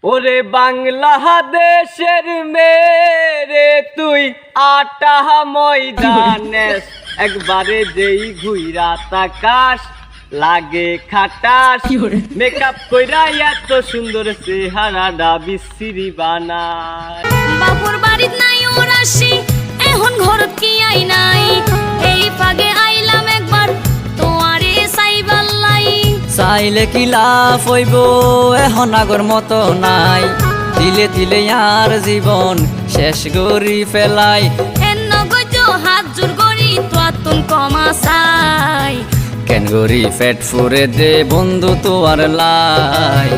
ওরে বাংলাদেশের মেরে তুই আটা ময়দানে একবারে যেই ঘুইরা তাকাস লাগে খাটাস মেকআপ কইরা এত সুন্দর চেহারাটা বিশ্রী বানায়। বাপুর বাড়িত নাই ওর আসি এখন ঘরত কি আই নাই এই ফাগে আইলাম একবার তোয়ারে সাইবাল্লাই চাইলে কি লাভ হইব এখন আগর মতো নাই দিলে দিলে আর জীবন শেষ করি ফেলাই এন নগজ হাত জোর করি তোয়াতুন কমা চাই কেন গরি পেট ফুরে দে বন্ধু তোয়ার লাই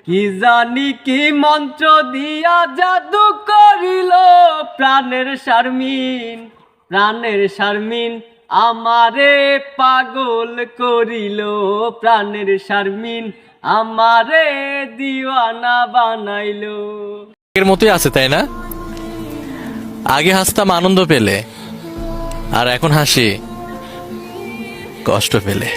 কি জানি কি মন্ত্র দিয়া জাদু করিল প্রাণের শারমিন আমারে পাগল করিল প্রাণের শারমিন আমারে দিওয়ানা বানাইলো। এর মতোই আছে তাই না? আগে হাসতাম আনন্দ পেলে, আর এখন হাসি কষ্ট পেলে।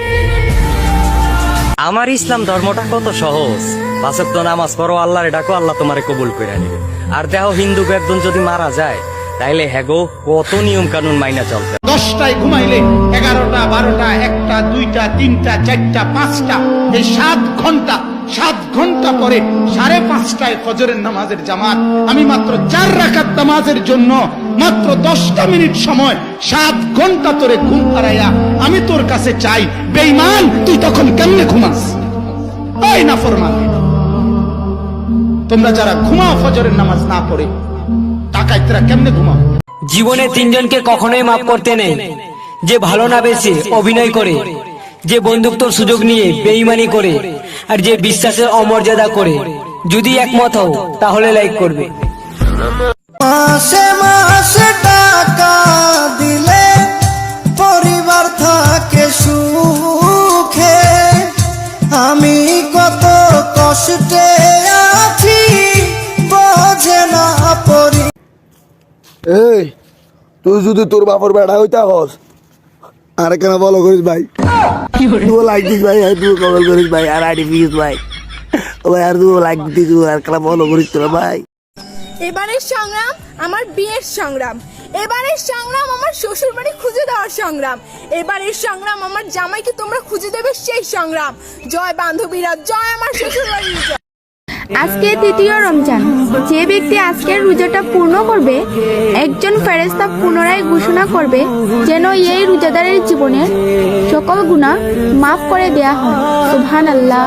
আমার ইসলাম ধর্মটা কত সহজ। 5 ওয়াক্ত নামাজ পড়ো, আল্লাহরে ডাকো, আল্লাহ তোমারে কবুল করে নিবে। আর দেখো হিন্দু একজন যদি মারা যায় তাইলে হ্যাগো কত নিয়ম কানুন মাইনা চলতে। 10টায় ঘুমাইলে 11টা 12টা 1টা 2টা 3টা 4টা 5টা এই 7 ঘন্টা পরে 5:30টায় ফজরের নামাজের জামাত। আমি মাত্র 4 রাকাত নামাজের জন্য মাত্র 10টা মিনিট সময় 7 ঘন্টা তোরে ঘুম পাড়াইয়া আমি তোর কাছে চাই, বেঈমান তুই তখন কেমনে ঘুমাস? এই নাফরমান, তোমরা যারা ঘুমাও ফজরের নামাজ না পড়ে, ডাকাইতরা কেমনে ঘুমাও? জীবনে 3 জনকে কখনোই মাফ করতে নেই, যে ভালো না বেশি অভিনয় করে, যে বন্ধুত্বর সুযোগ নিয়ে বেঈমানি করে, আর যে বিশ্বাসের অমর্যাদা করে। যদি একমত হও তাহলে লাইক করবে। মাসে মাসে টাকা দিলে পরিবার থাকে সুখে, আমি কত কষ্টে আছি বোঝে না পরি। এই তুই যদি তোর বাপর বেড়া হইতা হস আর কেন বলো করিস ভাই, তুই লাইক দিস ভাই, আর তুই কমেন্ট করিস ভাই, আর আইডি প্লিজ ভাই, ও ভাই আর তুই লাইক দিস আর কেন বলো করিস তোরা ভাই। এবারের সংগ্রাম আমার বিয়ের সংগ্রাম, এবারের সংগ্রাম আমার শ্বশুর বাড়ি খুঁজে দেওয়ার সংগ্রাম, এবারের সংগ্রাম আমার জামাইকে তোমরা খুঁজে দেবে সেই সংগ্রাম। জয় বান্ধবীরা, জয় আমার শ্বশুর বাড়ি। আজকে তৃতীয় রমজান, যে ব্যক্তি আজকের রোজাটা পূর্ণ করবে একজন ফেরেশতা পুনরায় ঘোষণা করবে যেন এই রোজাদারের জীবনের সকল গুনাহ মাফ করে দেয়া হয়। সুবহানাল্লাহ।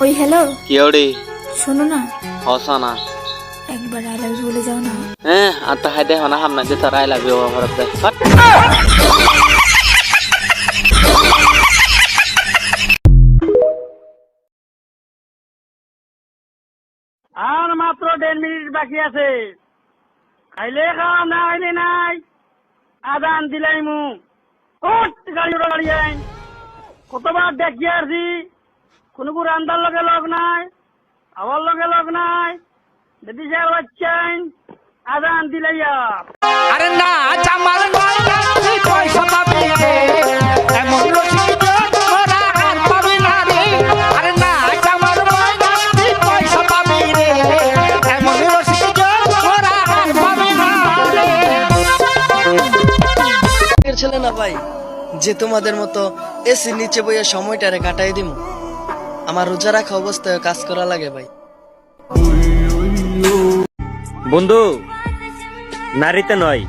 ওই হ্যালো, কি ওরে শোনো না, হসানা একবার আই লাভ ইউ বলে যাও না। হ্যাঁ আর তো হাইদে হনা হামনা যে তার আই লাভ ইউ হরত দে। আর মাত্র 1.5 মিনিট বাকি আছে। খাইলে খাওয়া না খাইলে নাই, আদান দিলাই মু গাড়ি গাড়ি আইন কতবার দেখি আসি, কোনো রান্দার লগে লগ নাই, আমার লগে লগ নাই, দিদি সাহেব বাচ্চাইন আদান দিলাই। আরে না আমার পয়সা পাবি এমন ছেলে না ভাই যে তোমাদের মতো এসির নিচে বইয়ে সময়টারে কাটাই দিমু। আমার রোজা রাখা অবস্থায় কাজ করা লাগে ভাই। বন্ধু, নারীতে নয়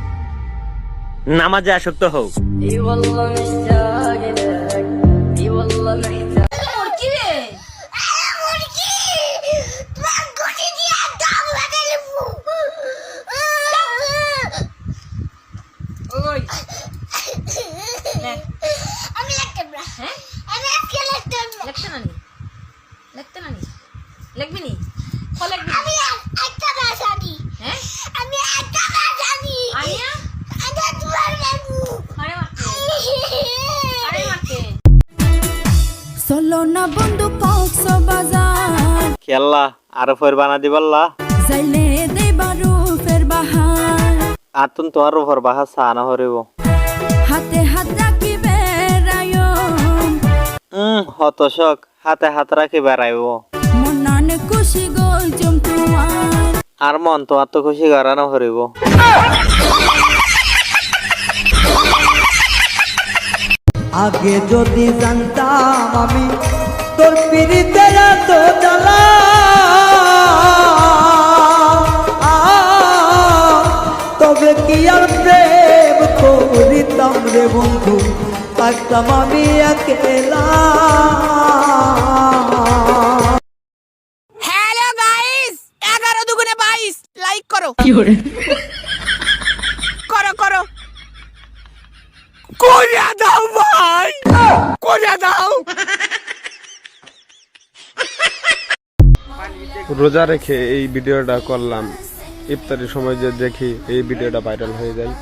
নামাজে আসক্ত হও। চলো না বন্ধু কক্সবাজার খেলা আর ফের বানা দিবাল্লা যাইলে দেবারু ফের বাহার আতুন তো আর ফের বাহা সানা হরিব হাতে হাত রাখি বেড়ায়ো হতশক হাতে হাত রাখি বেড়াইব অনেক খুশি গো তোমার। আর মন তোমার তো খুশি করানো হরিব। আগে যদি জানতাম আমি তোর পিরিতের এত জ্বালা, তবে কি আর প্রেম করিতাম রে বন্ধু, থাকতাম আমি একেলা। হ্যালো গাইস, 11 দুগুণে 22 লাইক করো। করো করো, করে দাও ভাই, করে দাও। রোজা রেখে এই ভিডিওটা করলাম, ইফতারের সময় যে দেখি এই ভিডিওটা ভাইরাল হয়ে যায়।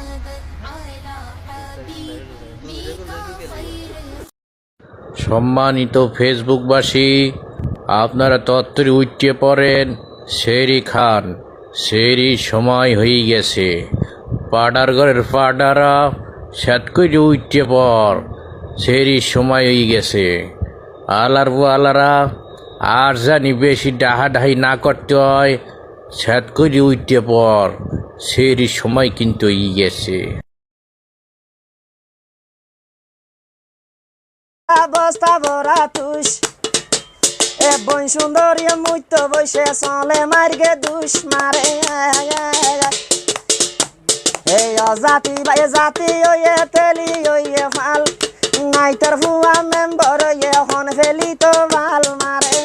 সম্মানিত ফেসবুকবাসী, আপনারা তত্ত্বরে উঠতে পড়েন, সেরি খান, সেরি সময় হয়ে গেছে। পাড়ার ঘরের পাড়ারা সাত করে উঠতে পর, সেরি সময় হয়ে গেছে। আলার আলারা আর জানি বেশি ডাহাডাহি না করতে হয়, সাত করে উঠতে পর, সেরি সময় কিন্তু হয়ে গেছে। অবস্থা ভরা তুষ এ বই সুন্দরী মুইত বসে চলে মার্গে দুষ মারে। এই অজাতি বাই জাতি ওয়ে তেলি ওয়ে ফাল, নাইটার ফুয়া মেম্বর ওয়ে হন ফেলি তো ভাল মারে।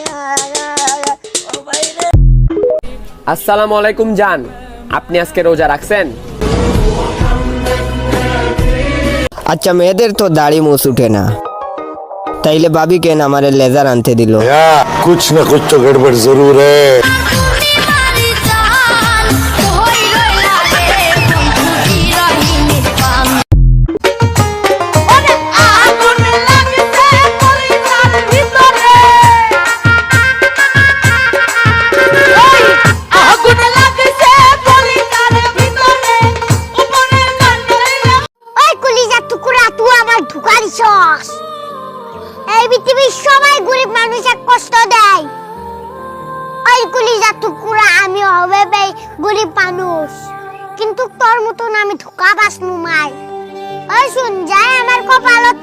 আসসালামু আলাইকুম জান, আপনি আজকে রোজা রাখছেন? আচ্ছা, মেয়েদের তো দাড়ি মুছ উঠে না, তাইলে ভাবি কেন আমার লেজার আনতে দিল? कुछ न कुछ तो गड़बड़ जरूर है। এই পৃথিবীর সবাই গরিব মানুষের কষ্ট দেয়, ওই কলিজার টুকরা আমি হবে গরিব মানুষ, কিন্তু তোর মতন আমি ধোকা বাস নুমাই। ওই শুন যায় আমার কপালত